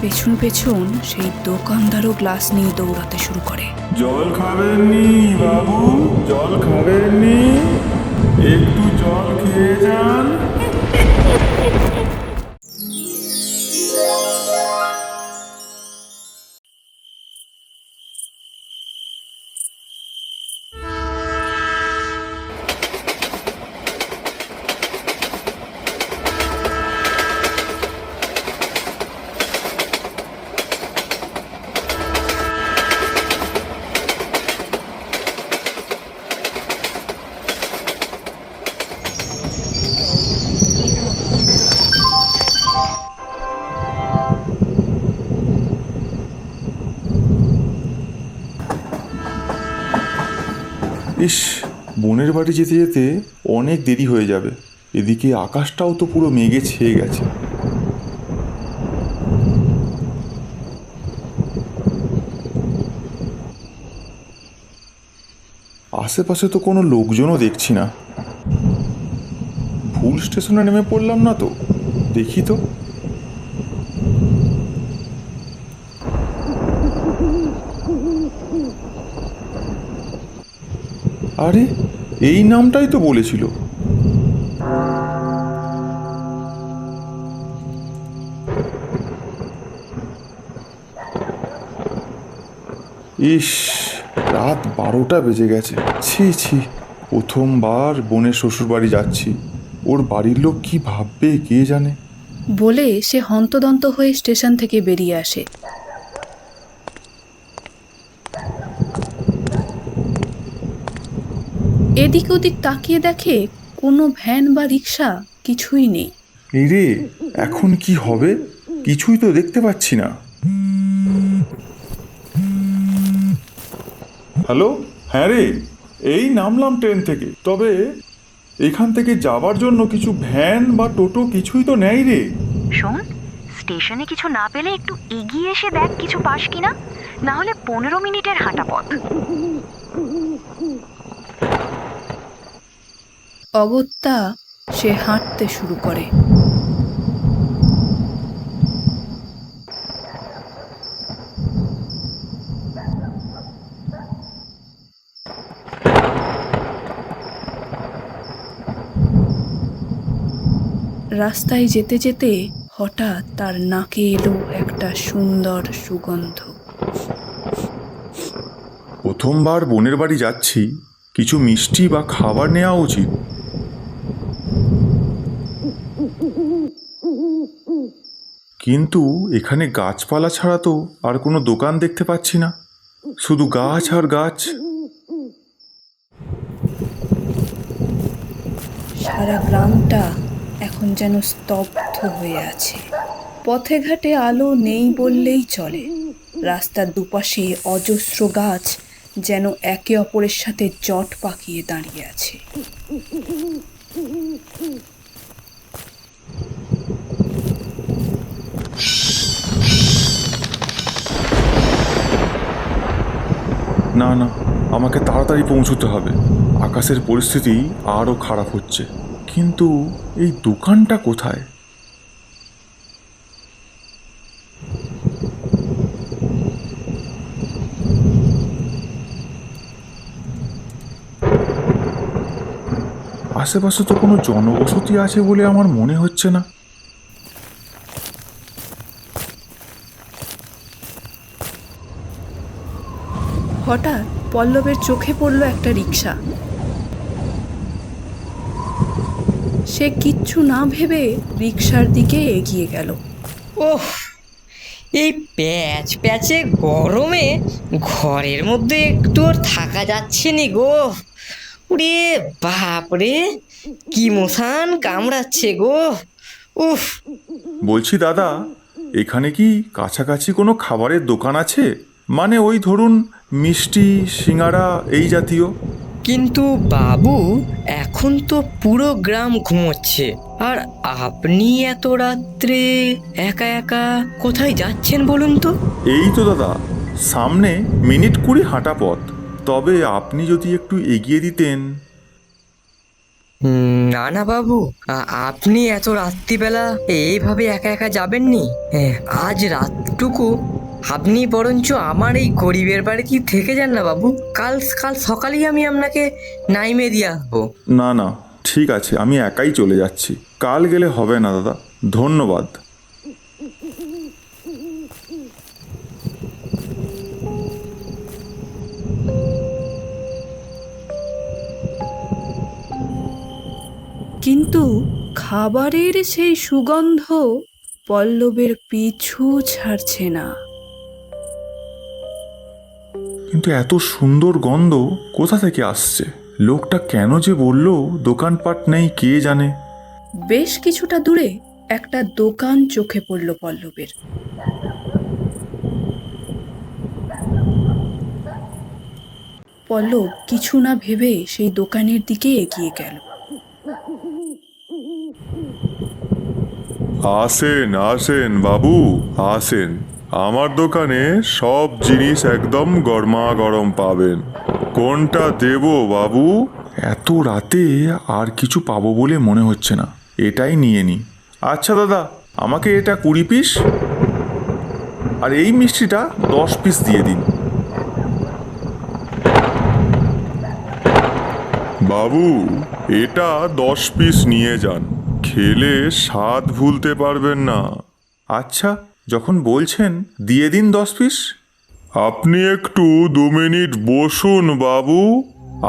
পেছন পেছন সেই দোকানদারও গ্লাস নিয়ে দৌড়াতে শুরু করে। জল খাবেননি বাবু, জল খাবেননি? একটু জল খেয়ে যান। ইস, বোনের বাড়ি যেতে যেতে অনেক দেরি হয়ে যাবে। এদিকে আকাশটাও তো পুরো মেঘে ছেয়ে গেছে। আশেপাশে তো কোনো লোকজনও দেখছি না। ভুল স্টেশনে নেমে পড়লাম না তো? দেখি তো। আরে, এই নামটাই তো বলেছিল। ইস, রাত 12টা বেজে গেছে। ছি ছি, প্রথমবার বোনের শ্বশুর বাড়ি যাচ্ছি। ওর বাড়ির লোক কি ভাববে কে জানে। বলে সে হন্তদন্ত হয়ে স্টেশন থেকে বেরিয়ে আসে। এদিক ওদিক তাকিয়ে দেখে কোনো ভ্যান বা রিক্সা কিছুই নেই। এই রে, এখন কি হবে? কিছুই তো দেখতে পাচ্ছি না। হ্যালো, হ্যাঁ রে, এই নামলাম ট্রেন থেকে। তবে এখান থেকে যাবার জন্য কিছু ভ্যান বা টোটো কিছুই তো নেই রে। শোন, স্টেশনে কিছু না পেলে একটু এগিয়ে এসে দেখ কিছু পাস কিনা, না হলে 15 মিনিটের হাঁটা পথ। অগত্যা সে হাঁটতে শুরু করে। রাস্তায় যেতে যেতে হঠাৎ তার নাকে এলো একটা সুন্দর সুগন্ধ। প্রথমবার বোনের বাড়ি যাচ্ছি, কিছু মিষ্টি বা খাবার নেওয়া উচিত। কিন্তু এখানে গাছপালা ছাড়া তো আর কোনো দোকান দেখতে পাচ্ছি না, শুধু গাছ আর গাছ। সারা গ্রামটা এখন যেন স্তব্ধ হয়ে আছে। পথে ঘাটে আলো নেই বললেই চলে। রাস্তার দুপাশে অজস্র গাছ যেন একে অপরের সাথে জট পাকিয়ে দাঁড়িয়ে আছে। না না, আমাকে তাড়াতাড়ি পৌঁছতে হবে। আকাশের পরিস্থিতি আরও খারাপ হচ্ছে। কিন্তু এই দোকানটা কোথায়? আশেপাশে তো কোনো জনবসতি আছে বলে আমার মনে হচ্ছে না। হঠাৎ পল্লবের চোখে পড়ল একটা রিক্সা। সে কিচ্ছু না ভেবে রিক্সার দিকে এগিয়ে গেল। ওহ, এই প্যাচ প্যাচে গরমে ঘরের মধ্যে একটু আর থাকা যাচ্ছে নি গো। ওরে বাপরে, কি মশান কামড়াচ্ছে গো। উফ। বলছি দাদা, এখানে কি কাছাকাছি কোনো খাবারের দোকান আছে? মানে ওই ধরুন মিষ্টি, সিঙ্গারা এই জাতীয়। কিন্তু বাবু, এখন তো পুরো গ্রাম ঘুমোচ্ছে, আর আপনি এত রাত্রে একা একা কোথায় যাচ্ছেন বলুন তো? এই তো দাদা, সামনে মিনিট 20 হাঁটা পথ। তবে আপনি যদি একটু এগিয়ে দিতেন। না না বাবু, আপনি এত রাত্রিবেলা এইভাবে একা একা যাবেননি। আজ রাতটুকু আপনি বরঞ্চ আমার এই গরিবের বাড়িতেই থেকে যান না বাবু। কাল কাল সকালেই আমি আপনাকে নাইমে দিয়ে আসবো। না না, ঠিক আছে, আমি একাই চলে যাচ্ছি। কাল গেলে হবে না দাদা, ধন্যবাদ। কিন্তু খাবারের সেই সুগন্ধ পল্লবের পিছু ছাড়ছে না। কিন্তু এত সুন্দর গন্ধ কোথা থেকে আসছে? লোকটা কেন যে বলল দোকানপাট নেই কে জানে। বেশ কিছুটা দূরে একটা দোকান চোখে পড়ল পল্লবের। পল্লব কিছু না ভেবে সেই দোকানের দিকে এগিয়ে গেল। আসেন আসেন বাবু, আসেন। আমার দোকানে সব জিনিস একদম গরমা গরম পাবেন। কোনটা দেব বাবু? এত রাতে আর কিছু পাবো বলে মনে হচ্ছে না, এটাই নিয়ে নি। আচ্ছা দাদা, আমাকে এটা 20 পিস, আর এই মিষ্টিটা 10 পিস দিয়ে দিন। বাবু, এটা 10 পিস নিয়ে যান, খেলে স্বাদ ভুলতে পারবেন না। আচ্ছা, যখন বলছেন দিয়ে দিন 10 পিস। আপনি একটু 2 মিনিট বসুন বাবু,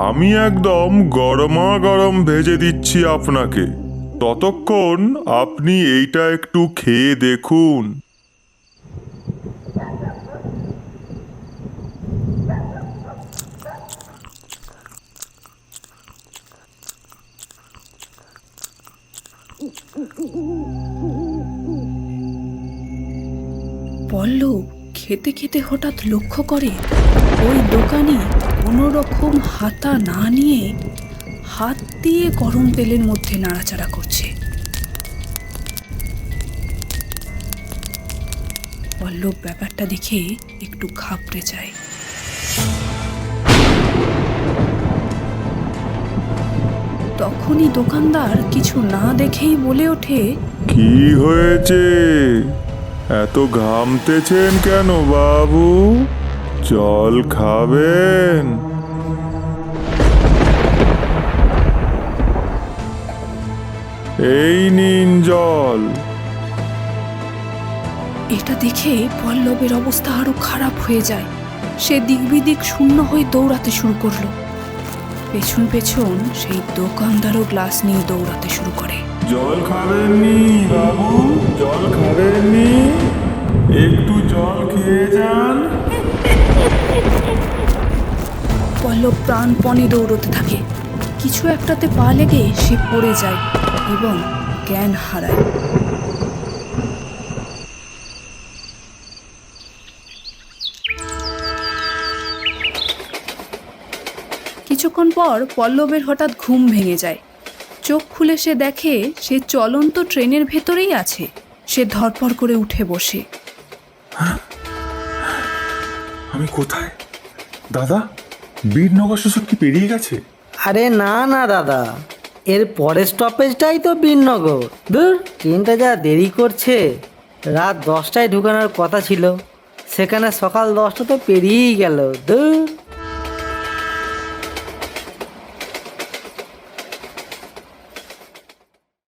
আমি একদম গরমা গরম ভেজে দিচ্ছি আপনাকে। ততক্ষণ আপনি এইটা একটু খেয়ে দেখুন। পল্লব খেতে খেতে হঠাৎ লক্ষ্য করে ওই দোকানি কোনো রকম হাতা না নিয়ে হাত দিয়ে গরম তেলের মধ্যে নাড়াচাড়া করছে। পল্লব ব্যাপারটা দেখে একটু ঘাবড়ে যায়। তখনই দোকানদার কিছু না দেখেই বলে ওঠে, কি হয়েছে? এত ঘামতেছেন কেন বাবু? জল খাবেন? এই নিন জল। এটা দেখে পল্লবের অবস্থা আরো খারাপ হয়ে যায়। সে দিকবিদিক শূন্য হয়ে দৌড়াতে শুরু করলো। পেছন পেছন সেই দোকানদারও গ্লাস নিয়ে দৌড়াতে শুরু করে। জল খাবেননি বাবু? জল খাবেননি? একটু জল খেয়ে যান। পল্লব প্রাণপণে দৌড়তে থাকে। কিছু একটাতে পা লেগে সে পড়ে যায় এবং জ্ঞান হারায়। কিছুক্ষণ পর পল্লবের হঠাৎ ঘুম ভেঙে যায়। চোখ খুলে সে দেখে সে চলন্ত ট্রেনের ভেতরেই আছে। সে ধড়পড় করে উঠে বসে। আমি কোথায়? দাদা, বীরনগর স্টেশন কি পেরিয়ে গেছে? আরে না না দাদা, এর পরের স্টপেজটাই তো বীরনগর। দূর, ট্রেনটা যা দেরি করছে। রাত 10টায় ঢুকানোর কথা ছিল, সেখানে সকাল 10টা তো পেরিয়েই গেল। দূর।